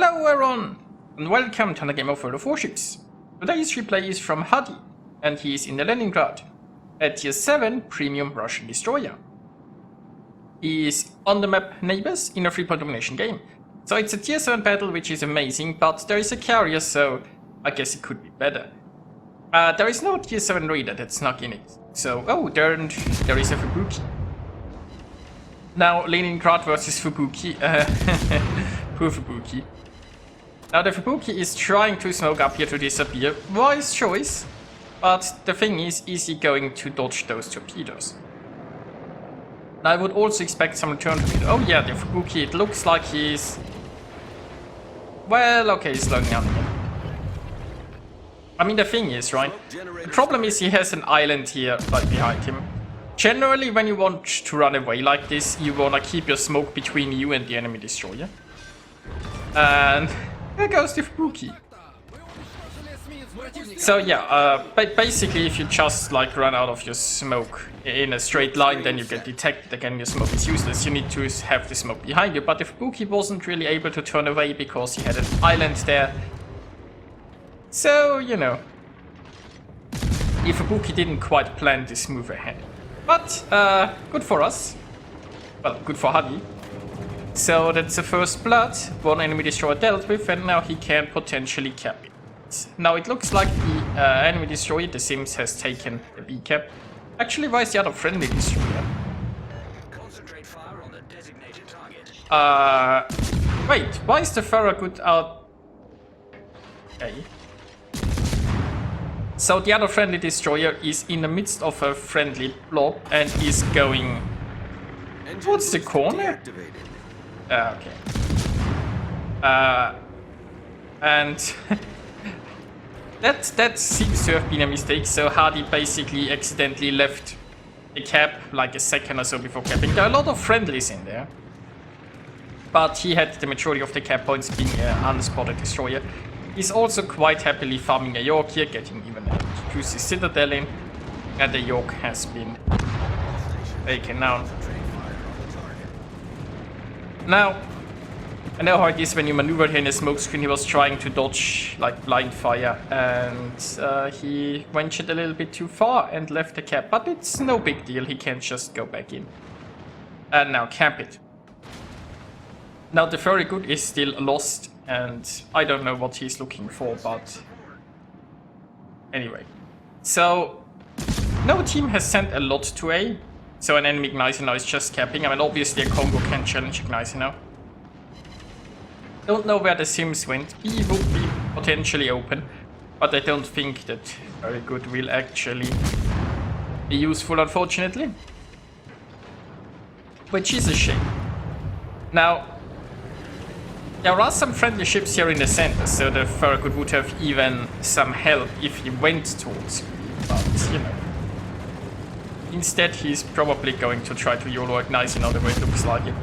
Hello everyone, and welcome to another game of World of Warships. Today's replay is from Hadi, and he is in the Leningrad, a tier 7 premium Russian destroyer. He is on the map Neighbors in a 3-point domination game. So it's a tier 7 battle, which is amazing, but there is a carrier, so I guess it could be better. There is no tier 7 raider that's snuck in it, so there is a Fubuki. Now Leningrad versus Fubuki, poor Fubuki. Now the Fubuki is trying to smoke up here to disappear, wise choice, but the thing is he going to dodge those torpedoes? Now I would also expect some return torpedo. Oh yeah, the Fubuki, it looks like he's... Well, okay, he's slowing down again. I mean, the thing is, right, the problem is he has an island here right behind him. Generally, when you want to run away like this, you want to keep your smoke between you and the enemy destroyer. And there goes the Fubuki. So yeah, basically if you just like run out of your smoke in a straight line, then you get detected again, your smoke is useless. You need to have the smoke behind you, but the Fubuki wasn't really able to turn away because he had an island there. So, you know, the Fubuki didn't quite plan this move ahead. But, good for us. Well, good for Hadi. So that's the first blood, one enemy destroyer dealt with, and now he can potentially cap it. Now it looks like the enemy destroyer, the Sims, has taken the B cap. Actually, why is the other friendly destroyer? Concentrate fire on the designated target. Wait, why is the Farragut out? Okay. So the other friendly destroyer is in the midst of a friendly blob and is going towards the corner. Okay. And that seems to have been a mistake. So Hadi basically accidentally left the cap like a second or so before capping. There are a lot of friendlies in there, but he had the majority of the cap points being an unspotted destroyer. He's also quite happily farming a York here, getting even a juicy citadel in, and the York has been taken down. Now, I know how it is when you maneuver here in a smoke screen. He was trying to dodge like blind fire, and he ventured a little bit too far and left the cap, but it's no big deal, he can just go back in. And now cap it. Now the very good is still lost, and I don't know what he's looking for, but anyway. So, no team has sent a lot to A, so an enemy Ignizer now is just capping. I mean, obviously a Congo can challenge Ignizer now. Don't know where the Sims went. B would be potentially open, but I don't think that very good will actually be useful, unfortunately. Which is a shame. Now, there are some friendly ships here in the center, so the Farragut would have even some help if he went towards me, but, you know. Instead, he's probably going to try to YOLO Ignite in the way it looks like it.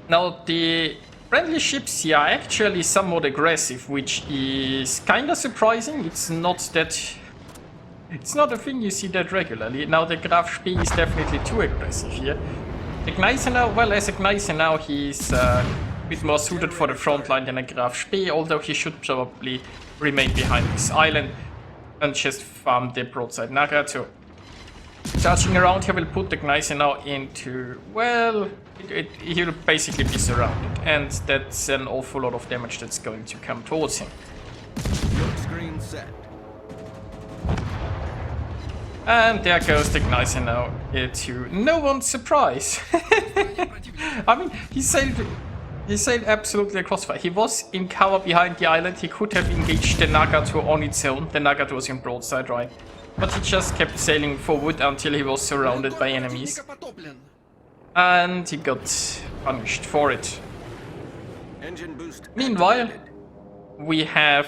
Now, the friendly ships here are actually somewhat aggressive, which is kinda surprising. It's not a thing you see that regularly. Now the Graf Spee is definitely too aggressive here. Ignizer now, well, as Ignizer now, he's a bit more suited for the front line than a Graf Spee, although he should probably remain behind this island and just farm the broadside Nagato. Charging around here will put the Ignizer now into, well, he'll basically be surrounded, and that's an awful lot of damage that's going to come towards him. Screen set. And there goes the Ignizer now, to no one's surprise. I mean, he sailed absolutely across fire. He was in cover behind the island. He could have engaged the Nagato on its own. The Nagato was in broadside, right? But he just kept sailing forward until he was surrounded by enemies. And he got punished for it. Engine boost. Meanwhile, we have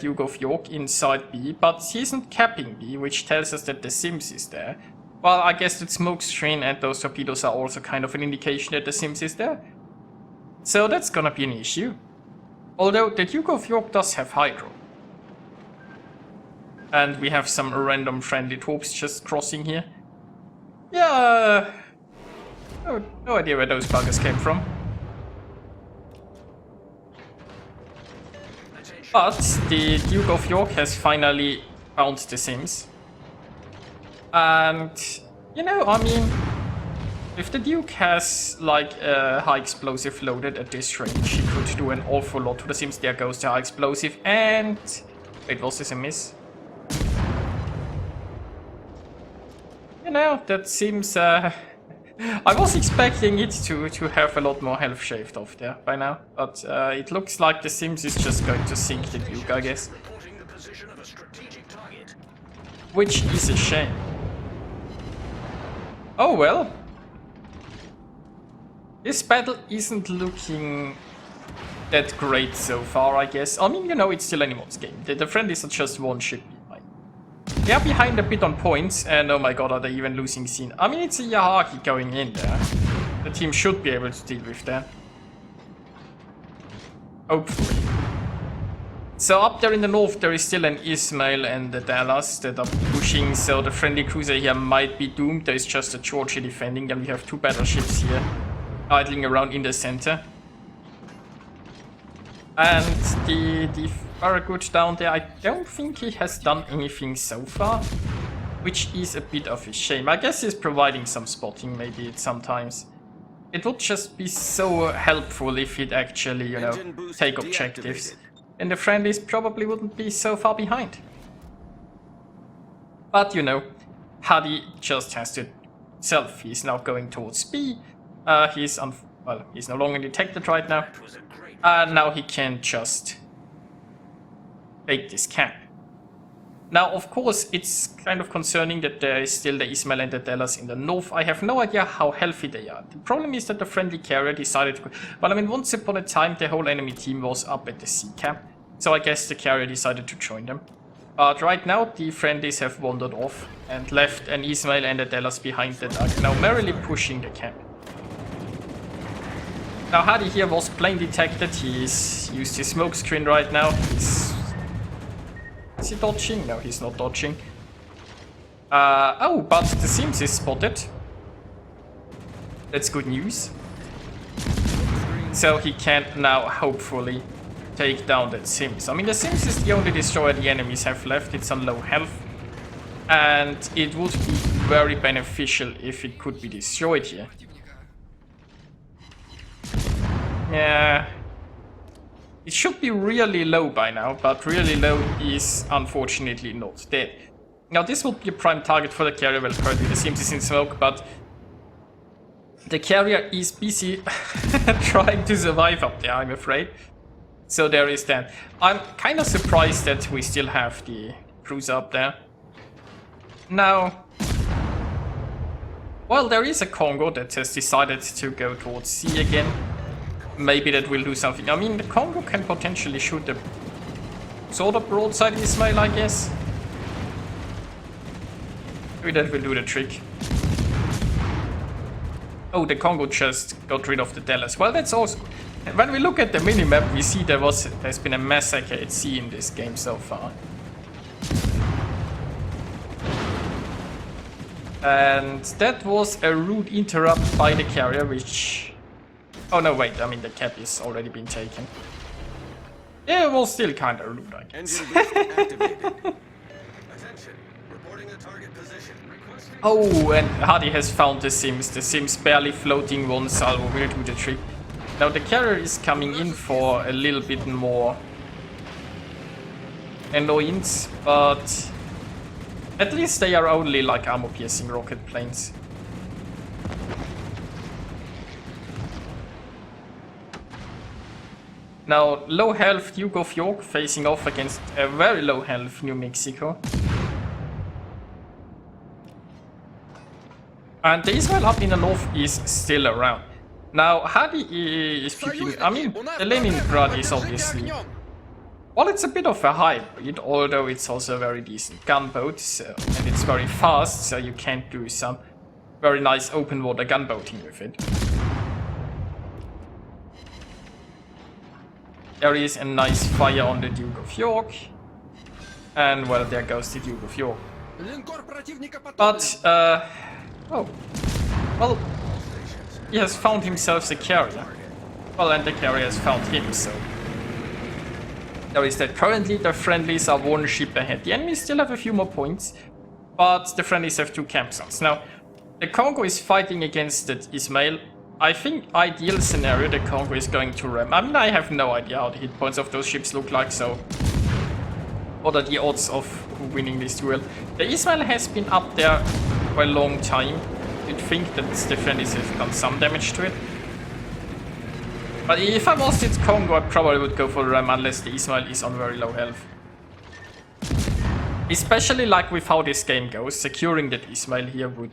Duke of York inside B, but he isn't capping B, which tells us that the Sims is there. Well, I guess that smoke screen and those torpedoes are also kind of an indication that the Sims is there. So that's gonna be an issue. Although the Duke of York does have Hydro. And we have some random friendly troops just crossing here. Yeah, No idea where those buggers came from. But the Duke of York has finally found the Sims. And, you know, I mean, if the Duke has like a high explosive loaded at this range, he could do an awful lot to the Sims. There goes the high explosive, and wait, was this a miss? You know, that seems I was expecting it to have a lot more health shaved off there by now, but it looks like the Sims is just going to sink the Duke, I guess. Which is a shame. Oh well. This battle isn't looking that great so far, I guess. I mean, you know, it's still anyone's game. The friendlies are just one ship behind. They are behind a bit on points, and oh my god, are they even losing scene. I mean, it's a Yahaki going in there. The team should be able to deal with that. Hopefully. So up there in the north, there is still an Ismail and the Dallas that are pushing, so the friendly cruiser here might be doomed. There is just a Georgia defending, and we have two battleships here idling around in the center. And the Farragut down there, I don't think he has done anything so far, which is a bit of a shame. I guess he's providing some spotting maybe sometimes. It would just be so helpful if he'd actually, you know, take objectives. And the friendlies probably wouldn't be so far behind. But, you know, Hadi just has to himself. He's now going towards B. He's no longer detected right now. Now he can just take this camp. Now, of course, it's kind of concerning that there is still the Ismail and the Dallas in the north. I have no idea how healthy they are. The problem is that the friendly carrier decided to... Well, I mean, once upon a time, the whole enemy team was up at the sea camp. So I guess the carrier decided to join them. But right now, the friendlies have wandered off and left an Ismail and a Dallas behind that are now merrily pushing the camp. Now, Hadi here was plain detected. He's used his smoke screen right now. Is he dodging? No, he's not dodging. Oh, but the Sims is spotted. That's good news. So he can now hopefully take down that Sims. I mean, the Sims is the only destroyer the enemies have left. It's on low health. And it would be very beneficial if it could be destroyed here. Yeah. It should be really low by now, but really low is unfortunately not dead. Now this will be a prime target for the carrier. Well, currently the Sims is in smoke, but the carrier is busy trying to survive up there, I'm afraid. So there is that. I'm kind of surprised that we still have the cruiser up there. Now, well, there is a Congo that has decided to go towards C again. Maybe that will do something. I mean, the Congo can potentially shoot the sort of broadside Ismail, I guess. Maybe that will do the trick. Oh, the Congo just got rid of the Dallas. Well, that's awesome. When we look at the minimap, we see there's been a massacre at sea in this game so far. And that was a rude interrupt by the carrier, which... Oh no, wait, I mean the cap is already been taken. Yeah, it was still kind of rude, I guess. Oh, and Hadi has found the Sims. The Sims barely floating one salvo will do the trick. Now the carrier is coming in for a little bit more annoyance, but at least they are only like armor-piercing rocket planes. Now, low health Duke of York facing off against a very low health New Mexico. And the Israel up in the north is still around. Now, Hadi is picking... I mean, the Leningrad is obviously... Well, it's a bit of a hybrid, although it's also a very decent gunboat, so, and it's very fast, so you can do some very nice open water gunboating with it. There is a nice fire on the Duke of York. And, well, there goes the Duke of York. But, oh. Well, he has found himself the carrier. Well, and the carrier has found him, so... There is that. Currently, the friendlies are 1 ship ahead. The enemies still have a few more points, but the friendlies have 2 campsites. Now, the Congo is fighting against the Ismail. I think ideal scenario, the Congo is going to ram. I mean, I have no idea how the hit points of those ships look like, so... What are the odds of winning this duel? The Ismail has been up there for a long time. You'd think that the friendlies have done some damage to it. But if I was its Congo, I probably would go for the ram unless the Ismail is on very low health. Especially like with how this game goes, securing that Ismail here would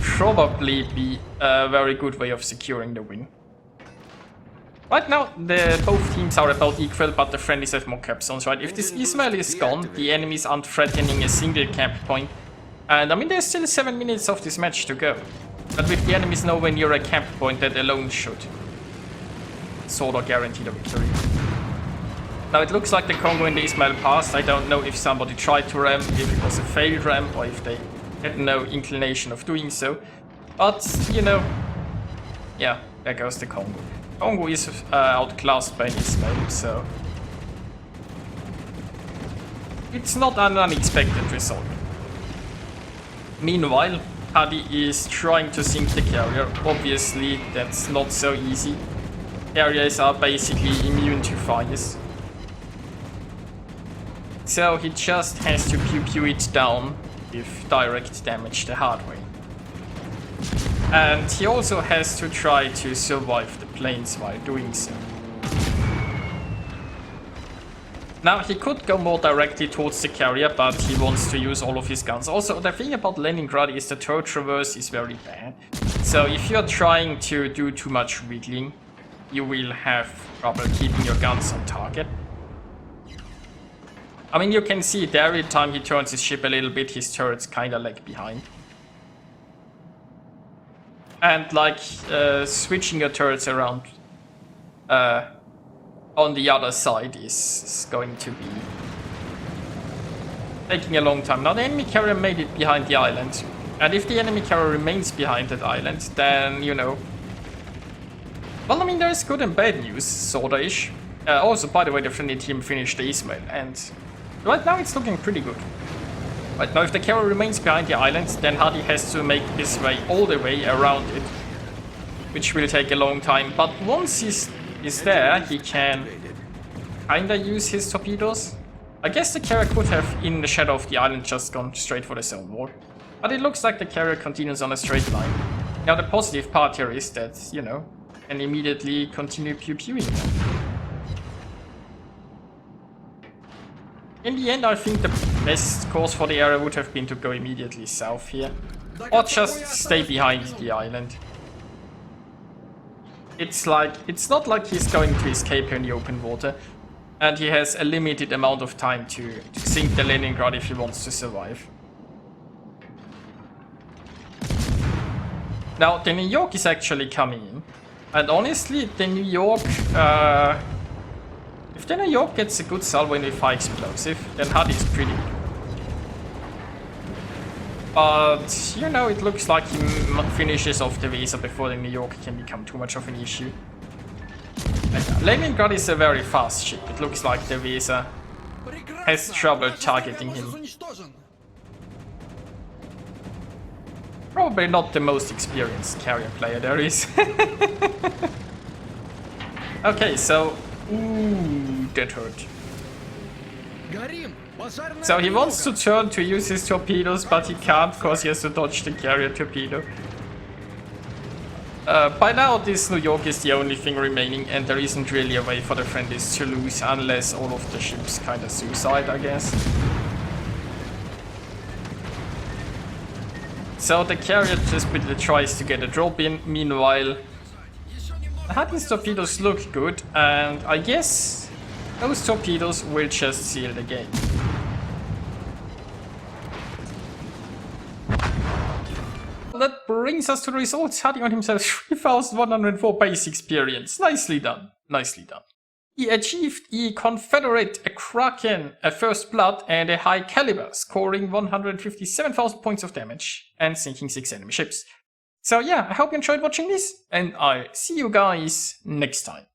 probably be a very good way of securing the win. Right now, both teams are about equal, but the friendlies have more cap zones, right? If this Ismail is gone, the enemies aren't threatening a single camp point. And I mean, there's still 7 minutes of this match to go. But with the enemies nowhere near a camp point, that alone should sort of guarantee the victory. Now it looks like the Congo and the Ismail passed. I don't know if somebody tried to ram, if it was a failed ram, or if they had no inclination of doing so. But, you know, yeah, there goes the Congo. Congo is outclassed by Ismail, so... It's not an unexpected result. Meanwhile, Hadi is trying to sink the carrier. Obviously, that's not so easy. Carriers are basically immune to fires. So he just has to pew it down with direct damage the hard way. And he also has to try to survive the planes while doing so. Now he could go more directly towards the carrier, but he wants to use all of his guns. Also, the thing about Leningrad is the turret traverse is very bad. So if you're trying to do too much wiggling, you will have trouble keeping your guns on target. I mean, you can see it every time he turns his ship a little bit, his turrets kinda lag behind. And like switching your turrets around on the other side is going to be taking a long time. Now the enemy carrier made it behind the island. And if the enemy carrier remains behind that island, then, you know... Well, I mean, there's good and bad news, sorta-ish. Also, by the way, the friendly team finished the Ismail, and right now it's looking pretty good. Right now, if the carrier remains behind the island, then Hadi has to make his way all the way around it, which will take a long time. But once he's there, he can kinda use his torpedoes. I guess the carrier could have, in the shadow of the island, just gone straight for the zone wall. But it looks like the carrier continues on a straight line. Now, the positive part here is that, you know, and immediately continue pew-pewing them. In the end, I think the best course for the area would have been to go immediately south here. Or just stay behind the island. It's not like he's going to escape here in the open water. And he has a limited amount of time to sink the Leningrad if he wants to survive. Now, the New York is actually coming in. And honestly, the New York, if the New York gets a good salvo in with high explosive, then Hadi is pretty good. But, you know, it looks like he finishes off the Weser before the New York can become too much of an issue. And Leningrad is a very fast ship. It looks like the Weser has trouble targeting him. Probably not the most experienced carrier player there is. Okay, so... Ooh, that hurt. So he wants to turn to use his torpedoes, but he can't because he has to dodge the carrier torpedo. By now, this New York is the only thing remaining, and there isn't really a way for the friendlies to lose unless all of the ships kind of suicide, I guess. So the carrier just tries to get a drop in. Meanwhile, Hadi's torpedoes look good, and I guess those torpedoes will just seal the game. That brings us to the results. Hadi on himself 3104 base experience. Nicely done. Nicely done. He achieved a Confederate, a Kraken, a First Blood, and a High Caliber, scoring 157,000 points of damage and sinking 6 enemy ships. So yeah, I hope you enjoyed watching this, and I'll see you guys next time.